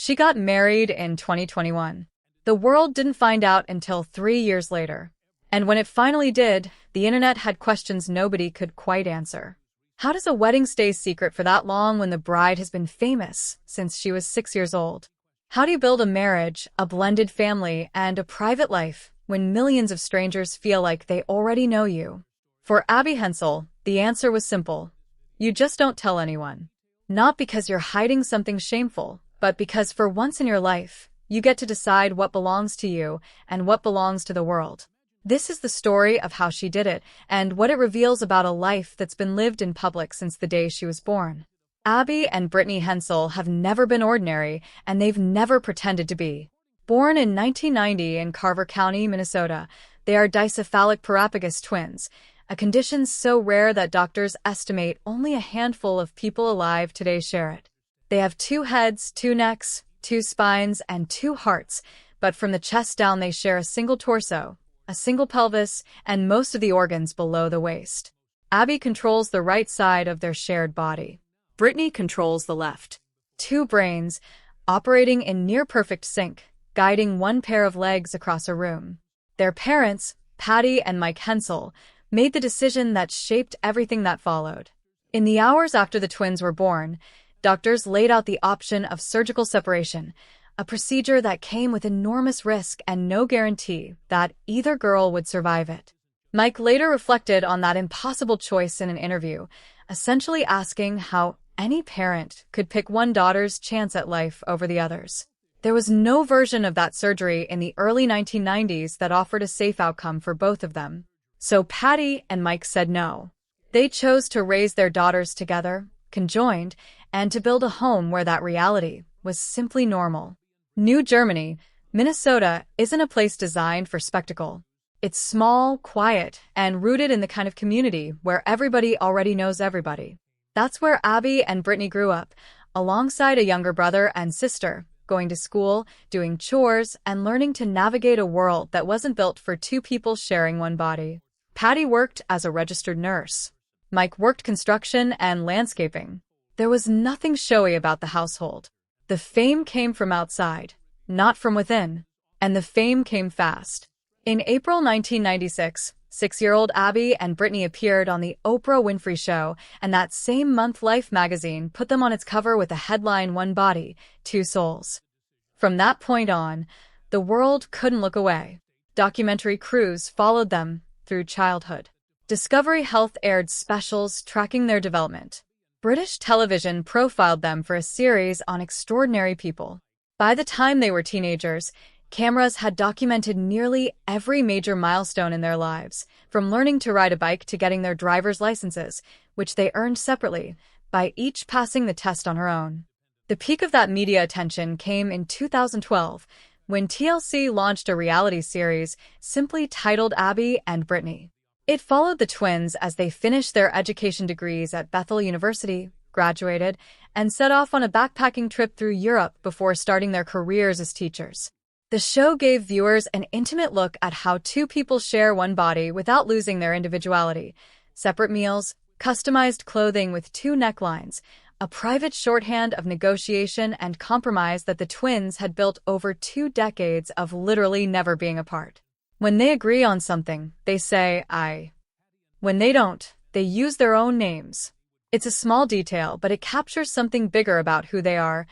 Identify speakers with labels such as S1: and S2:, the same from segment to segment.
S1: She got married in 2021. The world didn't find out until 3 years later. And when it finally did, the internet had questions nobody could quite answer. How does a wedding stay secret for that long when the bride has been famous since she was 6 years old? How do you build a marriage, a blended family, and a private life when millions of strangers feel like they already know you? For Abby Hensel, the answer was simple. You just don't tell anyone. Not because you're hiding something shameful, but because for once in your life, you get to decide what belongs to you and what belongs to the world. This is the story of how she did it and what it reveals about a life that's been lived in public since the day she was born. Abby and Brittany Hensel have never been ordinary, and they've never pretended to be. Born in 1990 in Carver County, Minnesota, they are dicephalic parapagus twins, a condition so rare that doctors estimate only a handful of people alive today share it. They have 2 heads, 2 necks, 2 spines, and 2 hearts, but from the chest down they share a single torso, a single pelvis, and most of the organs below the waist. Abby controls the right side of their shared body. Brittany controls the left. 2 brains, operating in near-perfect sync, guiding one pair of legs across a room. Their parents, Patty and Mike Hensel, made the decision that shaped everything that followed. In the hours after the twins were born, doctors laid out the option of surgical separation, a procedure that came with enormous risk and no guarantee that either girl would survive it. Mike later reflected on that impossible choice in an interview, essentially asking how any parent could pick one daughter's chance at life over the others. There was no version of that surgery in the early 1990s that offered a safe outcome for both of them. So Patty and Mike said no. They chose to raise their daughters together, conjoined, and to build a home where that reality was simply normal. New Germany, Minnesota, isn't a place designed for spectacle. It's small, quiet, and rooted in the kind of community where everybody already knows everybody. That's where Abby and Brittany grew up, alongside a younger brother and sister, going to school, doing chores, and learning to navigate a world that wasn't built for 2 people sharing one body. Patty worked as a registered nurse. Mike worked construction and landscaping. There was nothing showy about the household. The fame came from outside, not from within. And the fame came fast. In April 1996, 6-year-old Abby and Brittany appeared on the Oprah Winfrey Show, and that same month Life magazine put them on its cover with the headline "One Body, Two Souls." From that point on, the world couldn't look away. Documentary crews followed them through childhood. Discovery Health aired specials tracking their development. British television profiled them for a series on extraordinary people. By the time they were teenagers, cameras had documented nearly every major milestone in their lives, from learning to ride a bike to getting their driver's licenses, which they earned separately, by each passing the test on her own. The peak of that media attention came in 2012, when TLC launched a reality series simply titled Abby and Brittany. It followed the twins as they finished their education degrees at Bethel University, graduated, and set off on a backpacking trip through Europe before starting their careers as teachers. The show gave viewers an intimate look at how 2 people share one body without losing their individuality. Separate meals, customized clothing with 2 necklines, a private shorthand of negotiation and compromise that the twins had built over 2 decades of literally never being apart. When they agree on something, they say, "I." When they don't, they use their own names. It's a small detail, but it captures something bigger about who they are.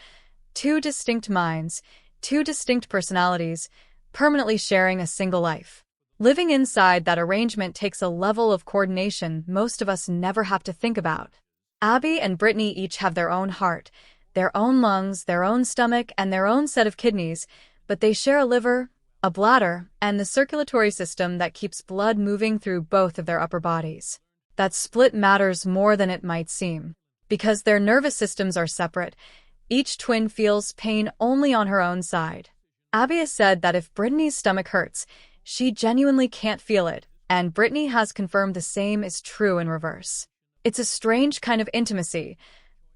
S1: 2 distinct minds, 2 distinct personalities, permanently sharing a single life. Living inside that arrangement takes a level of coordination most of us never have to think about. Abby and Brittany each have their own heart, their own lungs, their own stomach, and their own set of kidneys, but they share a liver, a bladder, and the circulatory system that keeps blood moving through both of their upper bodies. That split matters more than it might seem. Because their nervous systems are separate, each twin feels pain only on her own side. Abby has said that if Brittany's stomach hurts, she genuinely can't feel it, and Brittany has confirmed the same is true in reverse. It's a strange kind of intimacy,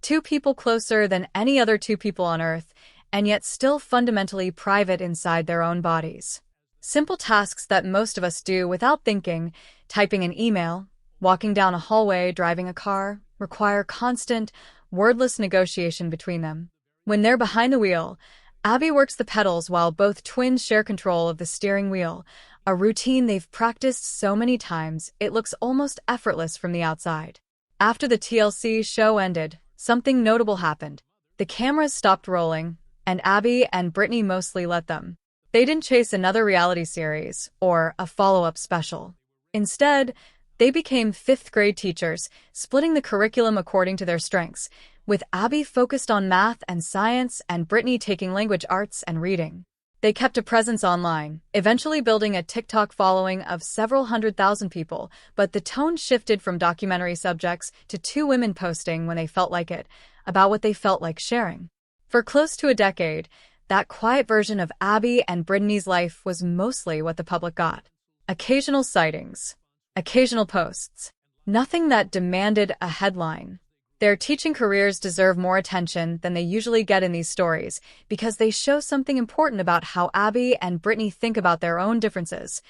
S1: 2 people closer than any other 2 people on Earth, and yet still fundamentally private inside their own bodies. Simple tasks that most of us do without thinking, typing an email, walking down a hallway, driving a car, require constant, wordless negotiation between them. When they're behind the wheel, Abby works the pedals while both twins share control of the steering wheel, a routine they've practiced so many times it looks almost effortless from the outside. After the TLC show ended, something notable happened. The cameras stopped rolling, and Abby and Brittany mostly let them. They didn't chase another reality series or a follow-up special. Instead, they became fifth-grade teachers, splitting the curriculum according to their strengths, with Abby focused on math and science and Brittany taking language arts and reading. They kept a presence online, eventually building a TikTok following of several 100,000 people, but the tone shifted from documentary subjects to two women posting when they felt like it, about what they felt like sharing. For close to a decade, that quiet version of Abby and Brittany's life was mostly what the public got. Occasional sightings, occasional posts, nothing that demanded a headline. Their teaching careers deserve more attention than they usually get in these stories because they show something important about how Abby and Brittany think about their own differences,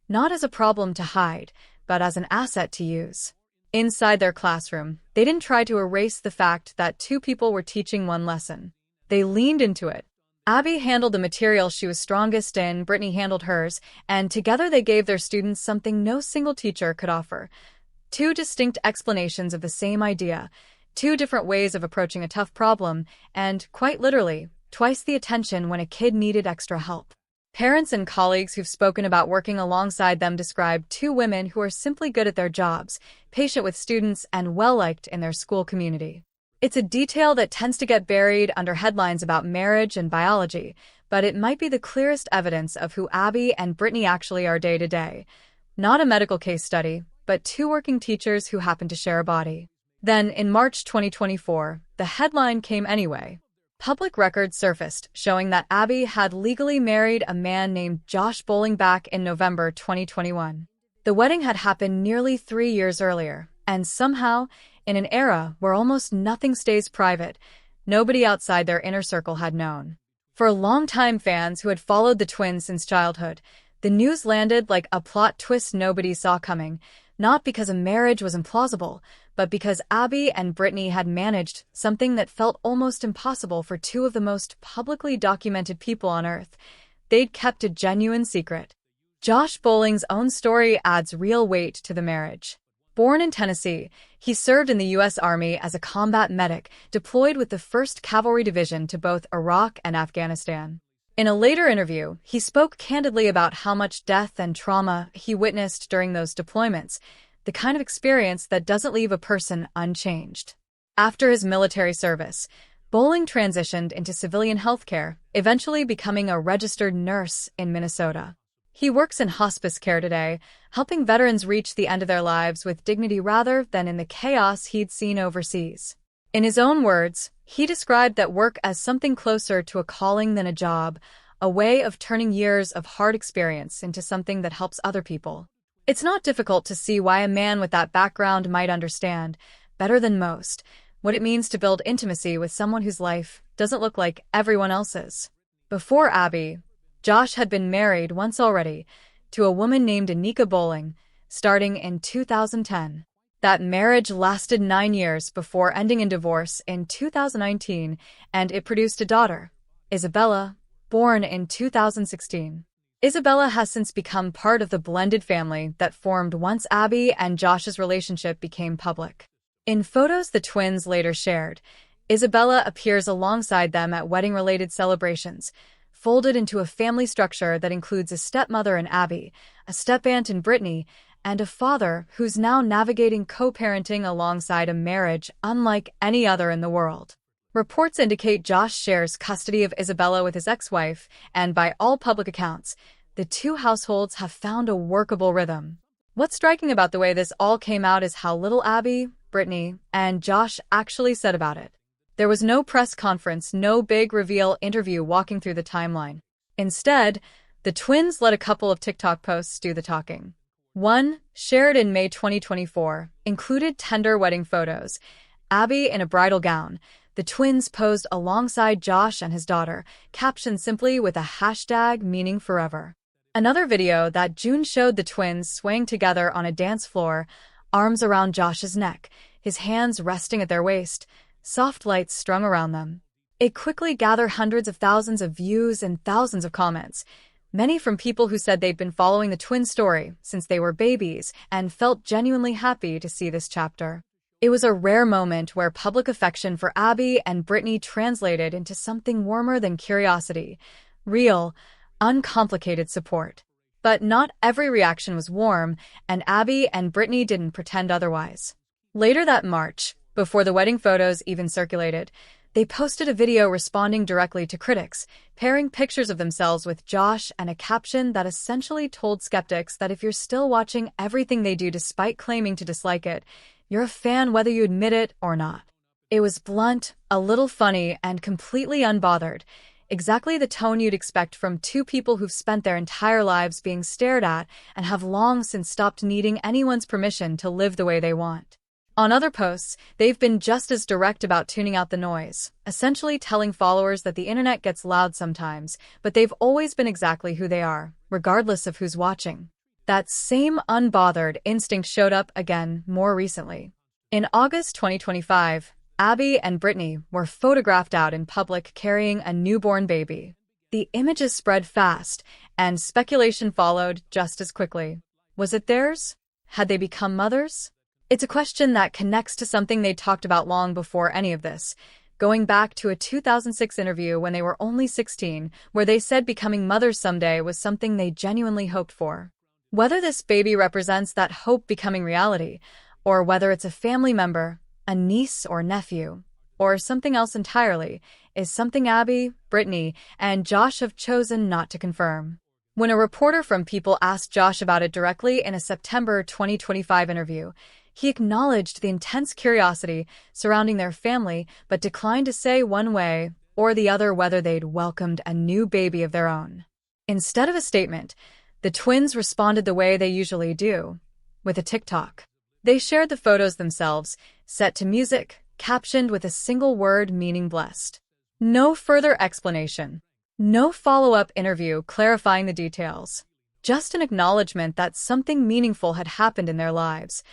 S1: not as a problem to hide, but as an asset to use. Inside their classroom, they didn't try to erase the fact that two people were teaching one lesson. They leaned into it. Abby handled the material she was strongest in, Brittany handled hers, and together they gave their students something no single teacher could offer. Two distinct explanations of the same idea, two different ways of approaching a tough problem, and, quite literally, twice the attention when a kid needed extra help. Parents and colleagues who've spoken about working alongside them describe two women who are simply good at their jobs, patient with students, and well-liked in their school community. It's a detail that tends to get buried under headlines about marriage and biology, but it might be the clearest evidence of who Abby and Brittany actually are day to day. Not a medical case study, but two working teachers who happen to share a body. Then, in March 2024, the headline came anyway. Public records surfaced showing that Abby had legally married a man named Josh Bowling back in November 2021. The wedding had happened nearly 3 years earlier, and somehow, in an era where almost nothing stays private, nobody outside their inner circle had known. For longtime fans who had followed the twins since childhood, the news landed like a plot twist nobody saw coming, not because a marriage was implausible, but because Abby and Brittany had managed something that felt almost impossible for two of the most publicly documented people on Earth. They'd kept a genuine secret. Josh Bowling's own story adds real weight to the marriage. Born in Tennessee, he served in the U.S. Army as a combat medic, deployed with the 1st Cavalry Division to both Iraq and Afghanistan. In a later interview, he spoke candidly about how much death and trauma he witnessed during those deployments, the kind of experience that doesn't leave a person unchanged. After his military service, Bowling transitioned into civilian healthcare, eventually becoming a registered nurse in Minnesota. He works in hospice care today, helping veterans reach the end of their lives with dignity rather than in the chaos he'd seen overseas. In his own words, he described that work as something closer to a calling than a job, a way of turning years of hard experience into something that helps other people. It's not difficult to see why a man with that background might understand, better than most, what it means to build intimacy with someone whose life doesn't look like everyone else's. Before Abby, Josh had been married once already to a woman named Anika Bowling, starting in 2010. That marriage lasted 9 years before ending in divorce in 2019, and it produced a daughter, Isabella, born in 2016. Isabella has since become part of the blended family that formed once Abby and Josh's relationship became public. In photos the twins later shared, Isabella appears alongside them at wedding-related celebrations, folded into a family structure that includes a stepmother in Abby, a stepaunt in Brittany, and a father who's now navigating co-parenting alongside a marriage unlike any other in the world. Reports indicate Josh shares custody of Isabella with his ex-wife, and by all public accounts, the two households have found a workable rhythm. What's striking about the way this all came out is how little Abby, Brittany, and Josh actually said about it. There was no press conference, no big reveal interview walking through the timeline. Instead, the twins let a couple of TikTok posts do the talking. One, shared in May 2024, included tender wedding photos. Abby in a bridal gown. The twins posed alongside Josh and his daughter, captioned simply with a hashtag meaning forever. Another video that June showed the twins swaying together on a dance floor, arms around Josh's neck, his hands resting at their waist, soft lights strung around them. It quickly gathered hundreds of thousands of views and thousands of comments, many from people who said they'd been following the twins' story since they were babies and felt genuinely happy to see this chapter. It was a rare moment where public affection for Abby and Brittany translated into something warmer than curiosity, real, uncomplicated support. But not every reaction was warm, and Abby and Brittany didn't pretend otherwise. Later that March, before the wedding photos even circulated, they posted a video responding directly to critics, pairing pictures of themselves with Josh and a caption that essentially told skeptics that if you're still watching everything they do despite claiming to dislike it, you're a fan whether you admit it or not. It was blunt, a little funny, and completely unbothered, exactly the tone you'd expect from two people who've spent their entire lives being stared at and have long since stopped needing anyone's permission to live the way they want. On other posts, they've been just as direct about tuning out the noise, essentially telling followers that the internet gets loud sometimes, but they've always been exactly who they are, regardless of who's watching. That same unbothered instinct showed up again more recently. In August 2025, Abby and Brittany were photographed out in public carrying a newborn baby. The images spread fast, and speculation followed just as quickly. Was it theirs? Had they become mothers? It's a question that connects to something they talked about long before any of this, going back to a 2006 interview when they were only 16, where they said becoming mothers someday was something they genuinely hoped for. Whether this baby represents that hope becoming reality, or whether it's a family member, a niece or nephew, or something else entirely, is something Abby, Brittany, and Josh have chosen not to confirm. When a reporter from People asked Josh about it directly in a September 2025 interview, he acknowledged the intense curiosity surrounding their family but declined to say one way or the other whether they'd welcomed a new baby of their own. Instead of a statement, the twins responded the way they usually do, with a TikTok. They shared the photos themselves, set to music, captioned with a single word meaning blessed. No further explanation. No follow-up interview clarifying the details. Just an acknowledgement that something meaningful had happened in their lives,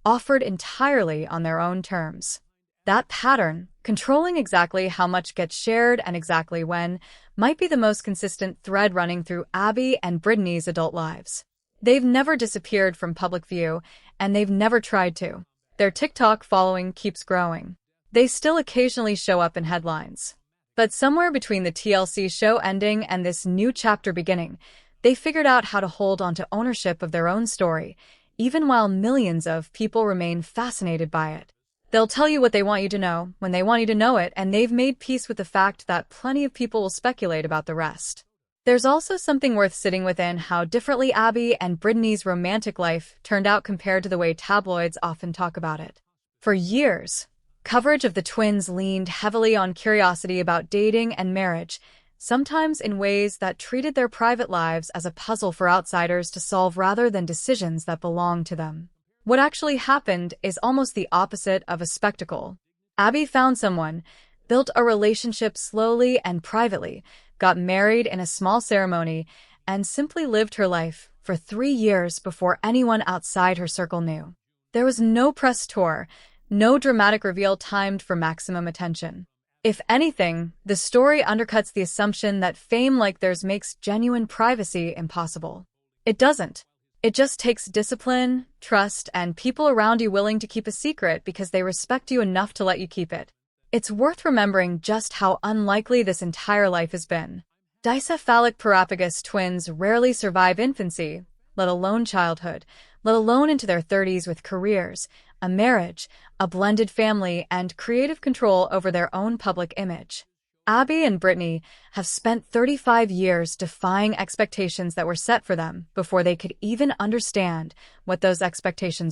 S1: offered entirely on their own terms. That pattern, controlling exactly how much gets shared and exactly when, might be the most consistent thread running through Abby and Brittany's adult lives. They've never disappeared from public view, and they've never tried to. Their TikTok following keeps growing. They still occasionally show up in headlines. But somewhere between the TLC show ending and this new chapter beginning, they figured out how to hold onto ownership of their own story, even while millions of people remain fascinated by it. They'll tell you what they want you to know, when they want you to know it, and they've made peace with the fact that plenty of people will speculate about the rest. There's also something worth sitting within how differently Abby and Brittany's romantic life turned out compared to the way tabloids often talk about it. For years, coverage of the twins leaned heavily on curiosity about dating and marriage, sometimes in ways that treated their private lives as a puzzle for outsiders to solve rather than decisions that belonged to them. What actually happened is almost the opposite of a spectacle. Abby found someone, built a relationship slowly and privately, got married in a small ceremony, and simply lived her life for 3 years before anyone outside her circle knew. There was no press tour, no dramatic reveal timed for maximum attention. If anything, the story undercuts the assumption that fame like theirs makes genuine privacy impossible. It doesn't. It just takes discipline, trust, and people around you willing to keep a secret because they respect you enough to let you keep it. It's worth remembering just how unlikely this entire life has been. Dicephalic parapagus twins rarely survive infancy, let alone childhood, let alone into their 30s with careers, a marriage, a blended family, and creative control over their own public image. Abby and Brittany have spent 35 years defying expectations that were set for them before they could even understand what those expectations